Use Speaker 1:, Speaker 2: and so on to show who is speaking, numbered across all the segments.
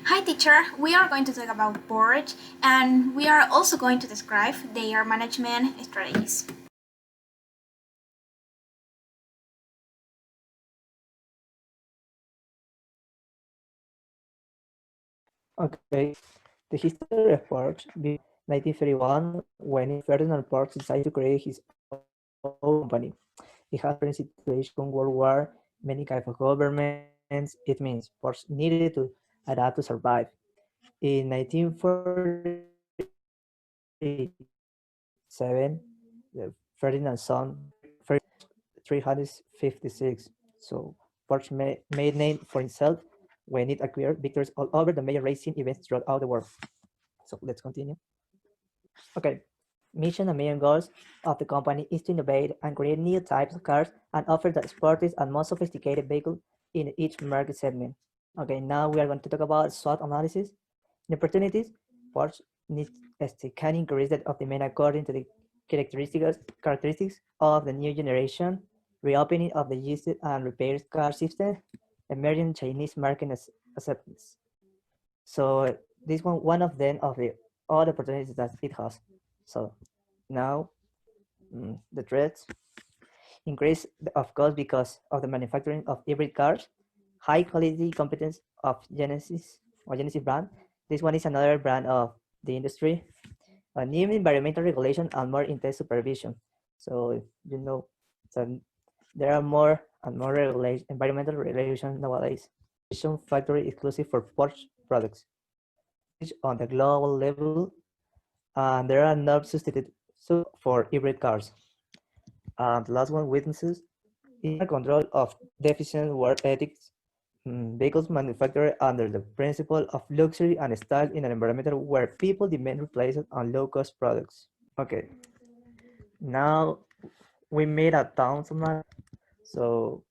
Speaker 1: Hi teacher, we are going to talk about Porsche and we are also going to describe their management strategies.
Speaker 2: Okay, the history of Porsche began in 1931 when Ferdinand Porsche decided to create his own company. It has different situations worldwide, many kinds of governments. It means Porsche needed to adapt to survive. In 1947, Ferdinand's son Porsche 356. So Porsche made name for himself when it acquired victories all over the major racing events throughout the world. So let's continue. Okay. Mission and main goals of the company is to innovate and create new types of cars and offer the sportiest and most sophisticated vehicle in each market segment. Okay, now we are going to talk about SWOT analysis. In opportunities, Porsche needs can increase that of demand according to the characteristics of the new generation, reopening of the used and repaired car system, emerging Chinese market acceptance. So this one of them of the all the opportunities that it has. So now the threats increase of course because of the manufacturing of hybrid cars, high quality competence of Genesis brand. This one is another brand of the industry. A new environmental regulation and more intense supervision. So you know, so there are more and more environmental regulations nowadays. Factory exclusive for Porsche products on the global level, and there are no substitutes for hybrid cars. And the last one, witnesses, in control of deficient work ethics, vehicles manufactured under the principle of luxury and style in an environment where people demand replacement on low-cost products. Okay, now we made a town summary. So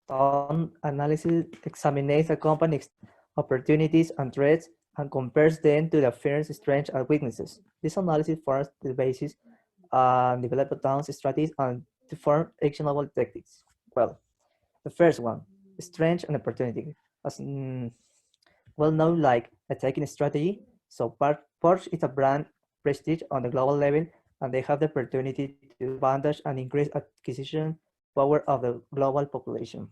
Speaker 2: town analysis examines a company's opportunities and threats and compares them to the firm's strengths and weaknesses. This analysis forms the basis and develop a town's strategies and to form actionable tactics. Well, the first one, strength and opportunity. As well known like a taking strategy. So Porsche is a brand prestige on the global level, and they have the opportunity to advantage and increase acquisition power of the global population.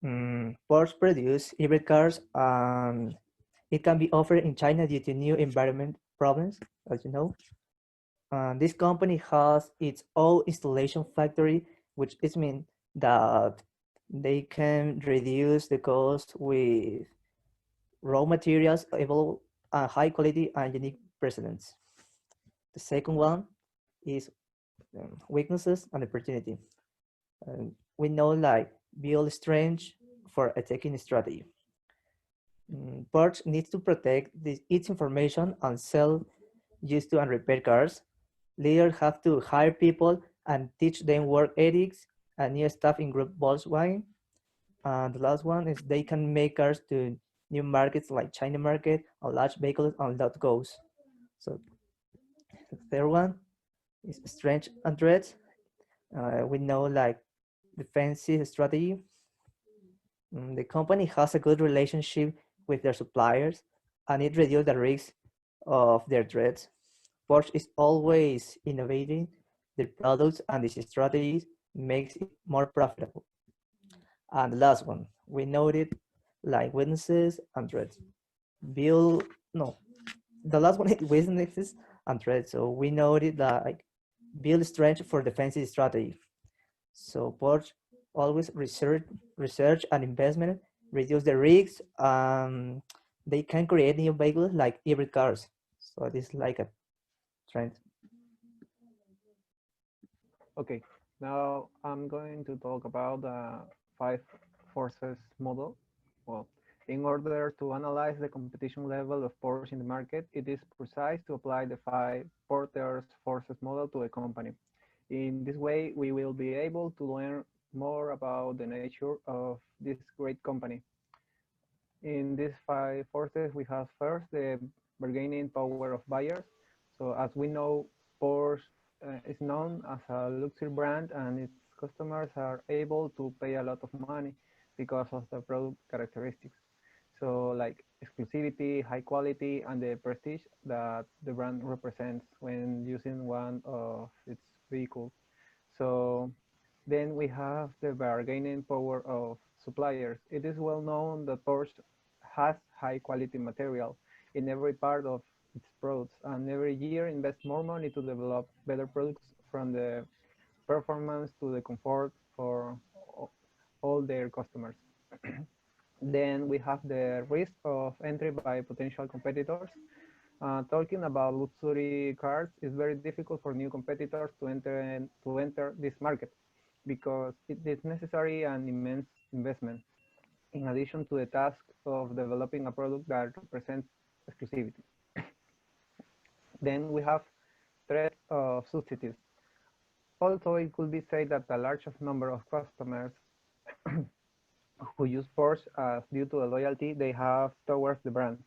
Speaker 2: Porsche produce hybrid cars, and it can be offered in China due to new environment problems, as you know. This company has its own installation factory, which is mean that they can reduce the cost with raw materials available and high quality and unique precedents. The second one is weaknesses and opportunity. We know like build strength for attacking strategy. Porsche needs to protect its information and sell used to and repair cars. Leaders have to hire people and teach them work ethics and new staff in group Volkswagen. And the last one is they can make cars to new markets like China market and large vehicles and that goes. So the third one is strength and threats. We know like defensive strategy. The company has a good relationship with their suppliers and it reduces the risk of their threats. Porsche is always innovating their products and these strategies makes it more profitable. And the last one, we noted like weaknesses and threats. Build no, the last one is weaknesses and threats. So we noted that like build strength for defensive strategy. So Porsche always research and investment, reduce the risks. They can create new vehicles like hybrid cars. So this is like a trend.
Speaker 3: Okay, now I'm going to talk about the five forces model. Well, in order to analyze the competition level of Porsche in the market, it is precise to apply the five Porter's forces model to a company. In this way, we will be able to learn more about the nature of this great company. In these five forces, we have first the bargaining power of buyers. So as we know, Porsche is known as a luxury brand and its customers are able to pay a lot of money. because of the product characteristics. So like exclusivity, high quality, and the prestige that the brand represents when using one of its vehicles. So then we have the bargaining power of suppliers. It is well known that Porsche has high quality material in every part of its products and every year invests more money to develop better products from the performance to the comfort for all their customers. Then we have the risk of entry by potential competitors. Talking about luxury cars, it's very difficult for new competitors to enter this market because it is necessary an immense investment in addition to the task of developing a product that represents exclusivity. Then we have threat of substitutes. Also, it could be said that a large number of customers who use Porsche as due to the loyalty they have towards the brand.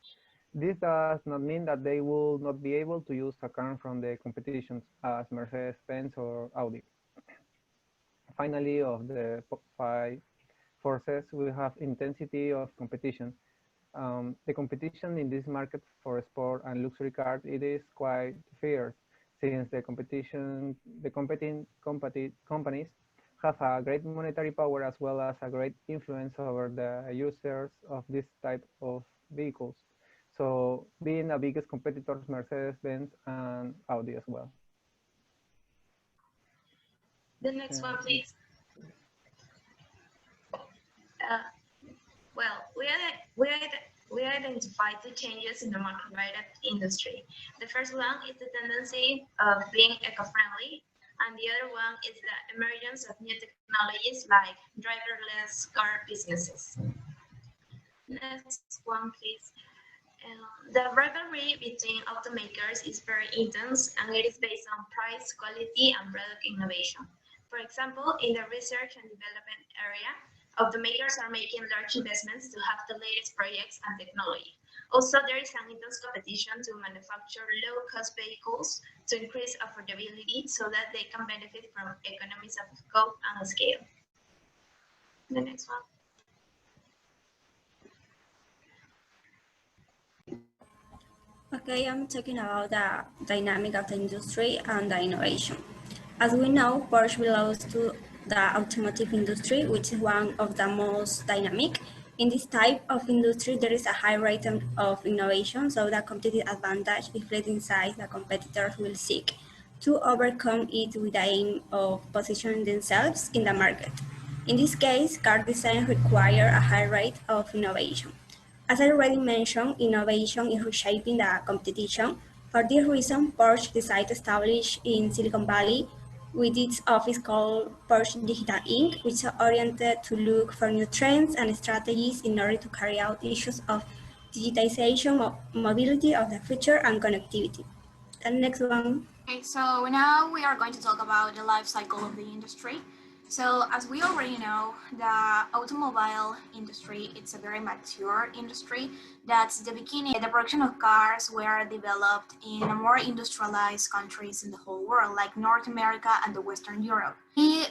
Speaker 3: This does not mean that they will not be able to use a car from the competitions as Mercedes-Benz or Audi. Finally, of the five forces, we have intensity of competition. The competition in this market for sport and luxury cars, it is quite fierce since the competing companies have a great monetary power as well as a great influence over the users of this type of vehicles. So being the biggest competitors, Mercedes-Benz and Audi as well.
Speaker 4: The next one, please. Uh, well, we identified two changes in the microbiota industry. The first one is the tendency of being eco-friendly, and the other one is the emergence of new technologies like driverless car businesses. Next one, please. The rivalry between automakers is very intense and it is based on price, quality, and product innovation. For example, in the research and development area, automakers are making large investments to have the latest projects and technology. Also, there is an intense competition to manufacture low-cost vehicles to increase affordability so that they can benefit from economies of scope and scale. The next one.
Speaker 5: Okay, I'm talking about the dynamic of the industry and the innovation. As we know, Porsche belongs to the automotive industry, which is one of the most dynamic. In this type of industry, there is a high rate of innovation, so the competitive advantage is flat inside the competitors will seek to overcome it with the aim of positioning themselves in the market. In this case, car design requires a high rate of innovation. As I already mentioned, innovation is reshaping the competition. For this reason, Porsche decided to establish in Silicon Valley with its office called Porsche Digital Inc., which is oriented to look for new trends and strategies in order to carry out issues of digitization, mobility of the future, and connectivity. The next one.
Speaker 1: Okay, so now we are going to talk about the life cycle of the industry. So as we already know, the automobile industry, it's a very mature industry. That's the beginning. The production of cars were developed in more industrialized countries in the whole world, like North America and the Western Europe. We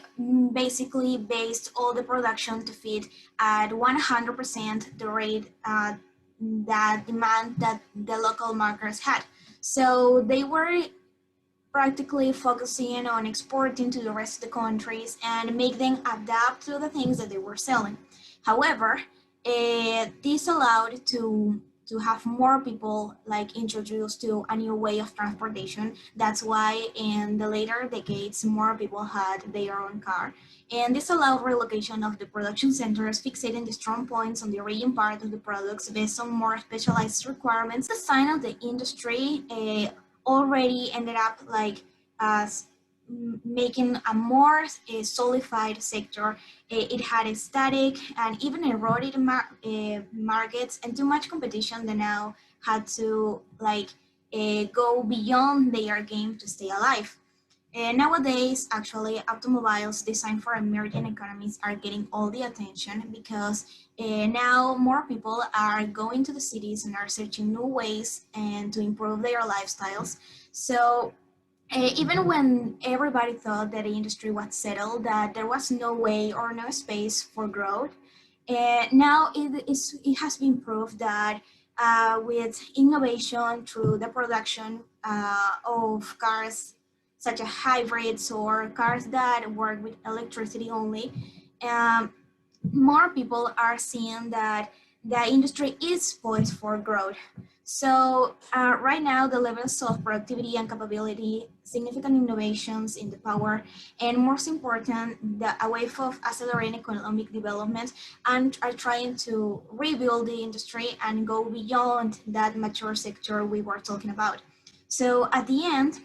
Speaker 1: basically based all the production to fit at 100% the rate that demand that the local markets had. So they were practically focusing on exporting to the rest of the countries and make them adapt to the things that they were selling. However, this allowed to have more people like introduced to a new way of transportation. That's why in the later decades, more people had their own car. And this allowed relocation of the production centers, fixating the strong points on the origin part of the products based on more specialized requirements. The sign of the industry already ended up like as making a more solidified sector. It had a static and even eroded markets and too much competition that now had to like go beyond their game to stay alive. Nowadays, actually, automobiles designed for emerging economies are getting all the attention because now more people are going to the cities and are searching new ways and to improve their lifestyles. So even when everybody thought that the industry was settled, that there was no way or no space for growth, Now it has been proved that with innovation through the production of cars such as hybrids or cars that work with electricity only, um, more people are seeing that the industry is poised for growth. So right now, the levels of productivity and capability, significant innovations in the power, and most important, a wave of accelerating economic development, and are trying to rebuild the industry and go beyond that mature sector we were talking about. So at the end,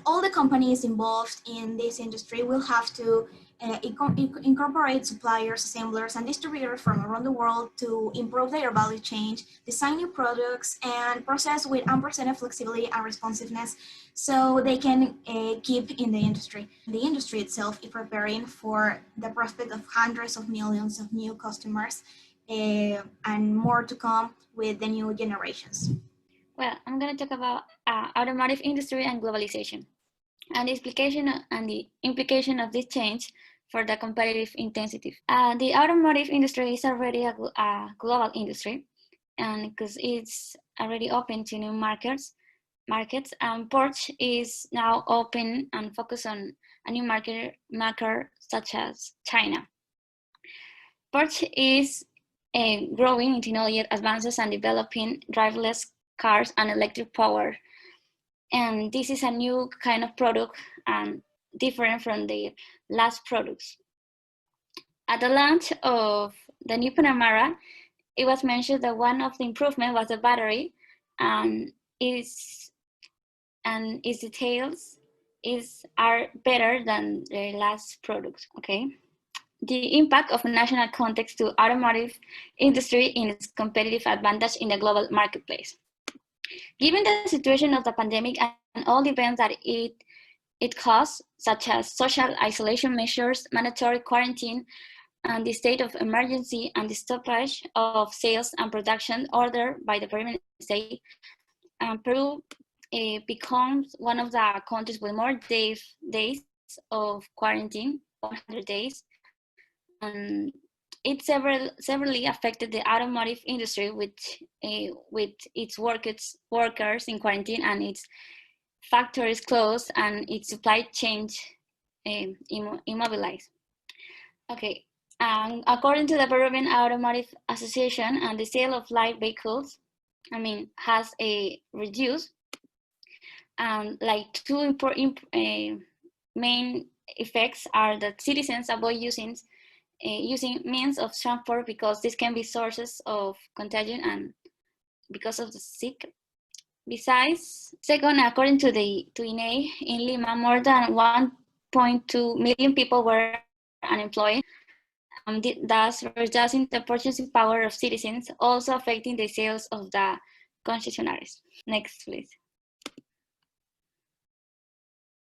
Speaker 1: all the companies involved in this industry will have to incorporate suppliers, assemblers, and distributors from around the world to improve their value chain, design new products, and process with unprecedented flexibility and responsiveness so they can keep in the industry. The industry itself is preparing for the prospect of hundreds of millions of new customers and more to come with the new generations.
Speaker 6: Well, I'm going to talk about automotive industry and globalization, and the implication of this change for the competitive intensity. The automotive industry is already a global industry, and because it's already open to new markets, Porsche is now open and focused on a new market such as China. Porsche is growing in technology advances and developing driverless cars and electric power. And this is a new kind of product and different from the last products. At the launch of the new Panamera, it was mentioned that one of the improvements was the battery, and its details are better than the last products. Okay. The impact of national context to automotive industry in its competitive advantage in the global marketplace. Given the situation of the pandemic and all the events that it caused, such as social isolation measures, mandatory quarantine, and the state of emergency and the stoppage of sales and production ordered by the permanent state, Peru becomes one of the countries with more days of quarantine, 100 days, and it severely affected the automotive industry with its workers in quarantine and its factories closed and its supply chain immobilized. Okay, according to the Peruvian Automotive Association, and the sale of light vehicles, has reduced. Like two important main effects are that citizens avoid using means of transport because this can be sources of contagion and because of the sick. Besides, second, according to INE, in Lima, more than 1.2 million people were unemployed, thus reducing the purchasing power of citizens, also affecting the sales of the concessionaires. Next, please.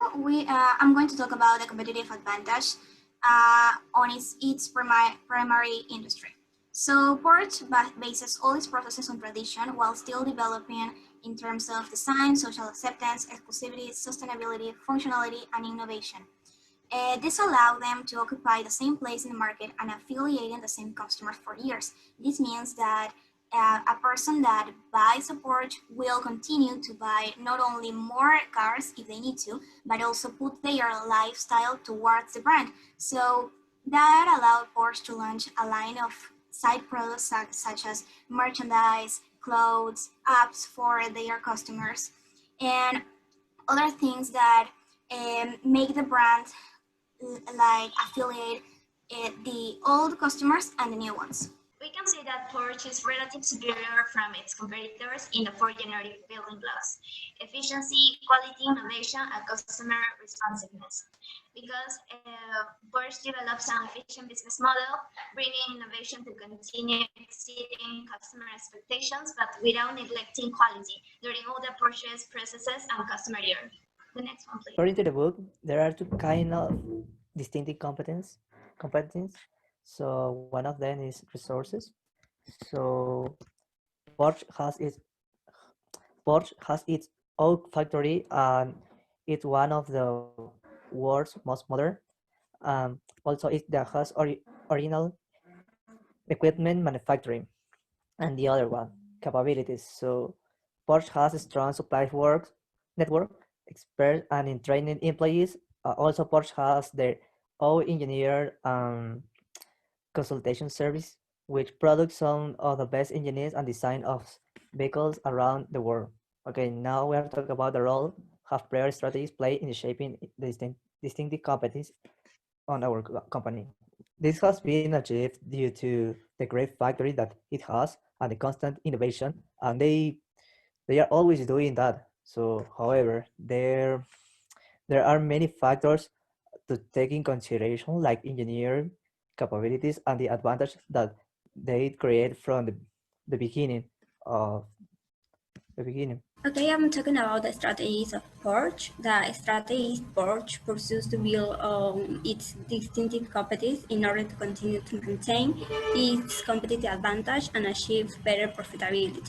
Speaker 1: I'm going to talk about the competitive advantage on its primary industry. So Porsche bases all its processes on tradition while still developing in terms of design, social acceptance, exclusivity, sustainability, functionality, and innovation. This allowed them to occupy the same place in the market and affiliating the same customers for years. This means that a person that buys a Porsche will continue to buy not only more cars if they need to, but also put their lifestyle towards the brand. So that allowed Porsche to launch a line of side products such as merchandise, clothes, apps for their customers, and other things that make the brand like affiliate the old customers and the new ones.
Speaker 4: We can see that Porsche is relatively superior from its competitors in the four generic building blocks: efficiency, quality, innovation, and customer responsiveness. Because Porsche develops an efficient business model, bringing innovation to continue exceeding customer expectations, but without neglecting quality during all the purchase processes and customer journey. The next one, please.
Speaker 2: According to the book, there are two kind of distinctive competence. So one of them is resources. So Porsche has its own factory, and it's one of the world's most modern. Also, it that has original equipment manufacturing, and the other one, capabilities. So Porsche has a strong supply work network, expert and in training employees. Also, Porsche has their own engineer consultation service, which products some of the best engineers and design of vehicles around the world. Okay, now we are talking about the role have prior strategies play in shaping the distinctive companies on our company. This has been achieved due to the great factory that it has and the constant innovation, and they are always doing that. So, however, there are many factors to take in consideration, like engineering capabilities and the advantage that they create from the beginning of the beginning.
Speaker 5: Okay, I'm talking about the strategies of Porsche. The strategy Porsche pursues to build its distinctive companies in order to continue to maintain its competitive advantage and achieve better profitability.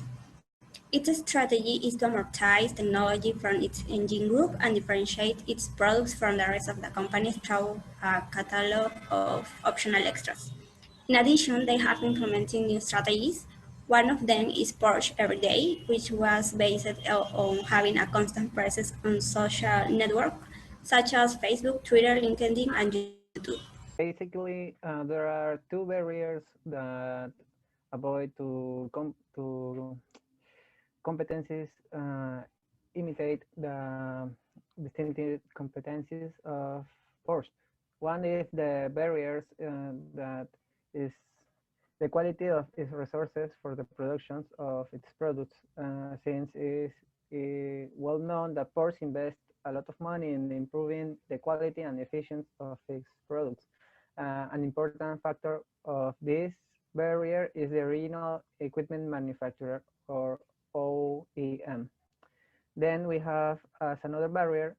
Speaker 5: Its strategy is to amortize technology from its engine group and differentiate its products from the rest of the company through a catalog of optional extras. In addition, they have implemented new strategies. One of them is Porsche Every Day, which was based on having a constant presence on social networks such as Facebook, Twitter, LinkedIn, and YouTube.
Speaker 3: Basically, there are two barriers that avoid to competencies imitate the distinctive competencies of Porsche. One is the barriers that is the quality of its resources for the productions of its products, since it is well known that Porsche invests a lot of money in improving the quality and efficiency of its products. An important factor of this barrier is the original equipment manufacturer, or OEM. Then we have as another barrier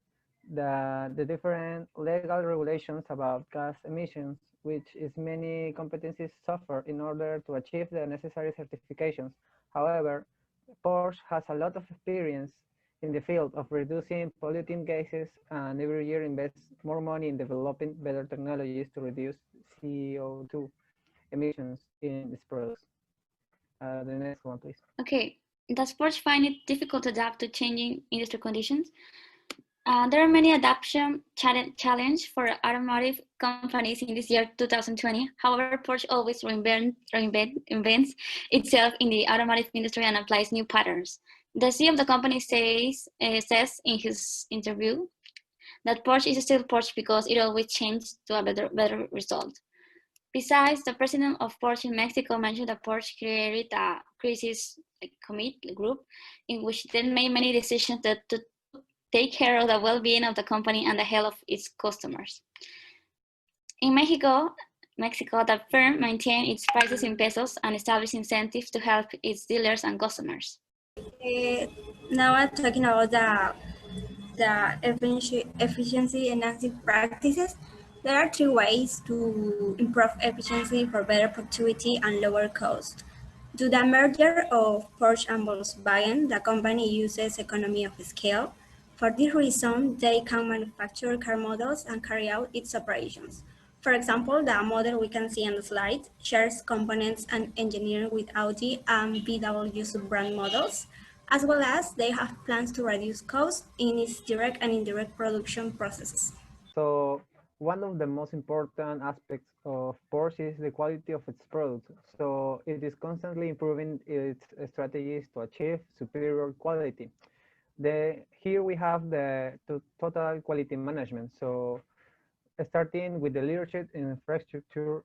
Speaker 3: the different legal regulations about gas emissions, which is many competencies suffer in order to achieve the necessary certifications. However, Porsche has a lot of experience in the field of reducing polluting gases and every year invests more money in developing better technologies to reduce CO2 emissions in its products. The next one, please.
Speaker 6: Okay, does Porsche find it difficult to adapt to changing industry conditions? There are many adaptation challenges for automotive companies in this year 2020. However, Porsche always reinvents itself in the automotive industry and applies new patterns. The CEO of the company says in his interview that Porsche is still Porsche because it always changes to a better result. Besides, the president of Porsche in Mexico mentioned that Porsche created a crisis committee group in which they made many decisions to take care of the well-being of the company and the health of its customers. In Mexico, the firm maintained its prices in pesos and established incentives to help its dealers and customers.
Speaker 5: Now I'm talking about the efficiency enhancing practices. There are three ways to improve efficiency for better productivity and lower cost. To the merger of Porsche and Volkswagen, the company uses economy of scale. For this reason, they can manufacture car models and carry out its operations. For example, the model we can see on the slide shares components and engineering with Audi and VW sub-brand models, as well as they have plans to reduce costs in its direct and indirect production processes.
Speaker 3: So one of the most important aspects of Porsche is the quality of its products. So it is constantly improving its strategies to achieve superior quality. Here we have the total quality management. So starting with the leadership infrastructure,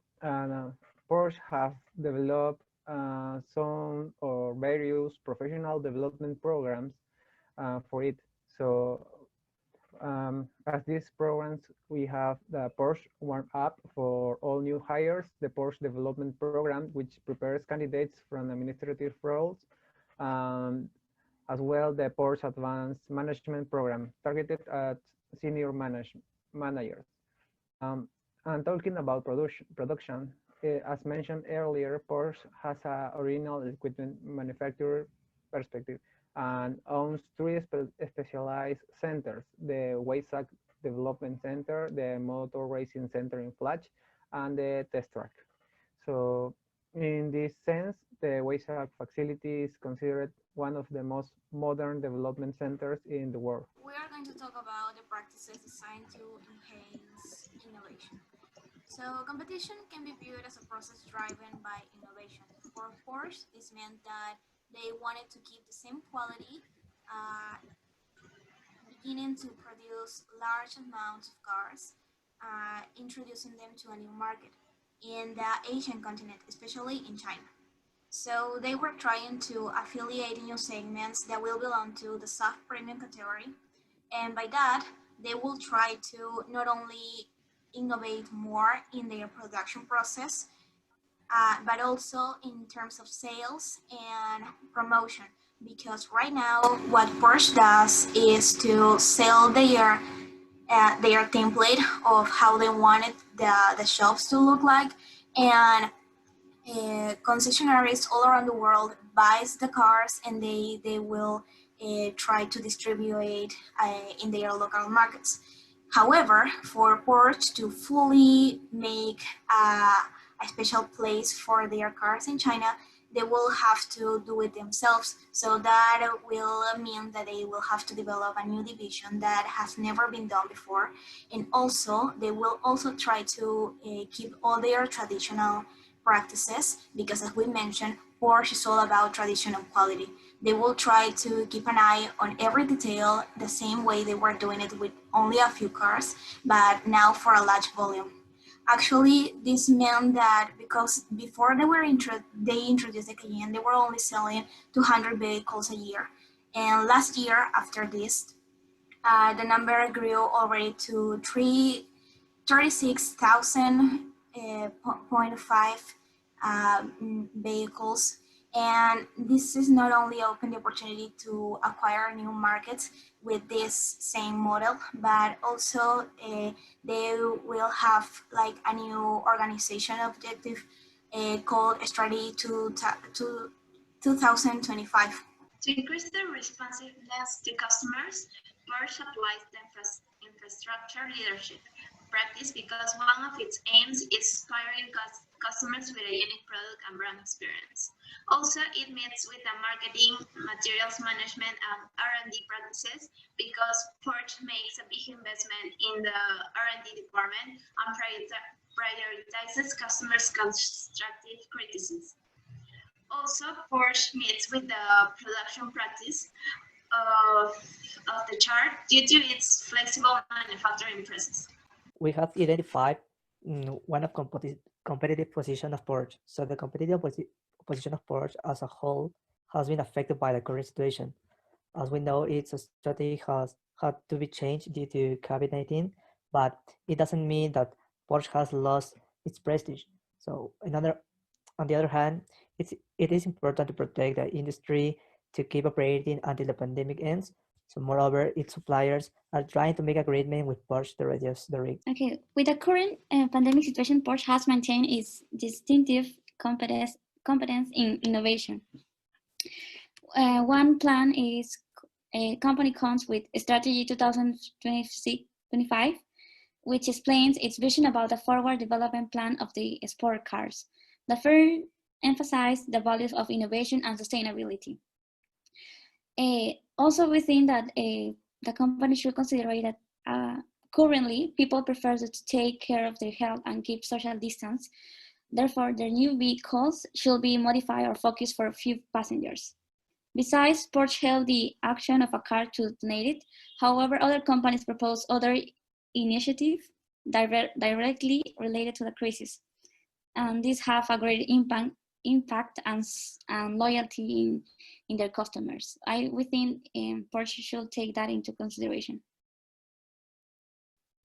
Speaker 3: Porsche have developed some or various professional development programs for it. So as these programs, we have the Porsche Warm Up for all new hires, the Porsche Development Program, which prepares candidates from administrative roles, as well the Porsche Advanced Management Program, targeted at senior managers. And talking about production, as mentioned earlier, Porsche has a original equipment manufacturer perspective and owns three specialized centers: the Waysack Development Center, the Motor Racing Center in Flash, and the Test Track. So In this sense, the Weizsack facility is considered one of the most modern development centers in the world.
Speaker 1: We are going to talk about the practices designed to enhance innovation. So competition can be viewed as a process driven by innovation. For Porsche, this meant that they wanted to keep the same quality, uh, beginning to produce large amounts of cars, introducing them to a new market in the Asian continent, especially in China. So they were trying to affiliate new segments that will belong to the soft premium category, and by that, they will try to not only innovate more in their production process, but also in terms of sales and promotion. Because right now, what Porsche does is to sell their template of how they wanted the shops to look like, and concessionaires all around the world buys the cars, and they will try to distribute in their local markets. However, for Porsche to fully make a special place for their cars in China, they will have to do it themselves. So that will mean that they will have to develop a new division that has never been done before. And also, they will also try to keep all their traditional practices, because as we mentioned, Porsche is all about tradition and quality. They will try to keep an eye on every detail the same way they were doing it with only a few cars, but now for a large volume. Actually, this meant that because before they introduced the Cayenne, they were only selling 200 vehicles a year. And last year, after this, the number grew already to 36,000.5 vehicles. And this is not only open the opportunity to acquire new markets with this same model, but also they will have like a new organization objective called Strategy to 2025.
Speaker 4: To increase the responsiveness to customers, Porsche applies the infrastructure leadership practice because one of its aims is inspiring customers with a unique product and brand experience. Also, it meets with the marketing, materials management, and R&D practices because Porsche makes a big investment in the R&D department and prioritizes customers' constructive criticism. Also, Porsche meets with the production practice of, of the chart due to its flexible manufacturing process.
Speaker 2: We have identified one of competitive position of Porsche. So the competitive position of Porsche as a whole has been affected by the current situation. As we know, its strategy has had to be changed due to COVID-19, but it doesn't mean that Porsche has lost its prestige. So on the other hand, it is important to protect the industry to keep operating until the pandemic ends. So moreover, its suppliers are trying to make agreement with Porsche to reduce the risk.
Speaker 6: Okay, with the current pandemic situation, Porsche has maintained its distinctive competence in innovation. One plan is a company comes with Strategy 2025, which explains its vision about the forward development plan of the sport cars. The firm emphasized the values of innovation and sustainability. Also, we think that the company should consider that currently people prefer to take care of their health and keep social distance. Therefore, their new vehicles should be modified or focused for few passengers. Besides, Porsche held the action of a car to donate it. However, other companies propose other initiatives directly related to the crisis. And these have a great impact and loyalty in their customers. We think Porsche should take that into consideration.